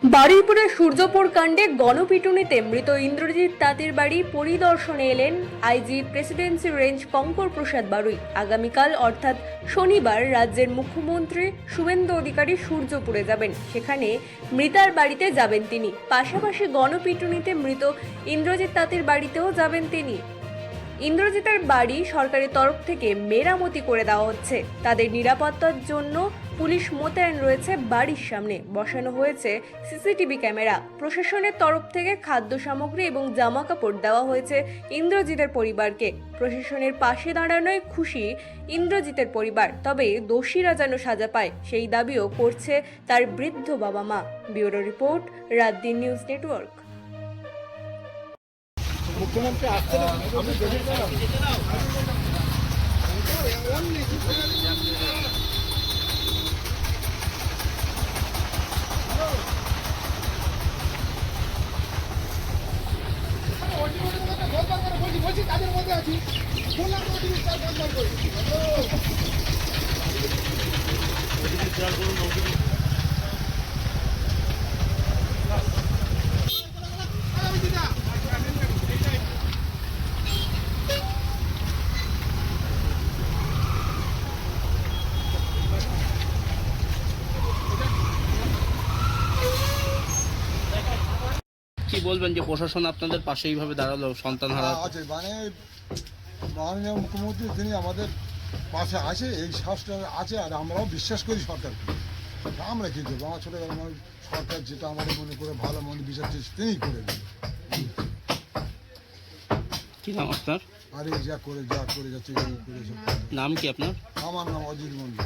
বারুইপুরের সূর্যপুর কাণ্ডে গণপিটুনিতে মৃত ইন্দ্রজিৎ তাঁতির বাড়ি পরিদর্শনে এলেন আইজি প্রেসিডেন্সি রেঞ্জ কঙ্কর প্রসাদ বারুই। আগামীকাল অর্থাৎ শনিবার রাজ্যের মুখ্যমন্ত্রী শুভেন্দু অধিকারী সূর্যপুরে যাবেন। সেখানে মৃতার বাড়িতে যাবেন তিনি, পাশাপাশি গণপিটুনিতে মৃত ইন্দ্রজিৎ তাঁতির বাড়িতেও যাবেন তিনি। ইন্দ্রজিতের বাড়ি সরকারের তরফ থেকে মেরামতি করে দেওয়া হচ্ছে। তাদের নিরাপত্তার জন্য পুলিশ মোতায়েন রয়েছে। বাড়ির সামনে বসানো হয়েছে সিসিটিভি ক্যামেরা। প্রশাসনের তরফ থেকে খাদ্য সামগ্রী এবং জামা কাপড় দেওয়া হয়েছে ইন্দ্রজিতের পরিবারকে। প্রশাসনের পাশে দাঁড়ানোয় খুশি ইন্দ্রজিতের পরিবার, তবে দোষীরা যেন সাজা পায় সেই দাবিও করছে তার বৃদ্ধ বাবা মা। Bureau report, রাতদিন news network. মুখ্যমন্ত্রী আসতে বলছি কাজের মধ্যে আছি। বললাম তো কি বলবেন যে প্রশাসন আপনাদের পাশে এইভাবে দাঁড়ালো সন্তান হারা? আছে মানে মাননীয় মুখ্যমন্ত্রী তিনি আমাদের পাশে আছে, এই সাহসটা আছে। আর আমরাও বিশ্বাস করি সরকারকে। আমরা কি করবো, আমার ছোটবেলা মানে সরকার যেটা আমাদের মনে করে ভালো মনে বিচার তিনিই করে দেন। কি নাম আপনার? আর এই যা করে যাচ্ছে নাম কি আপনার? আমার নাম অজিত মন্ডল।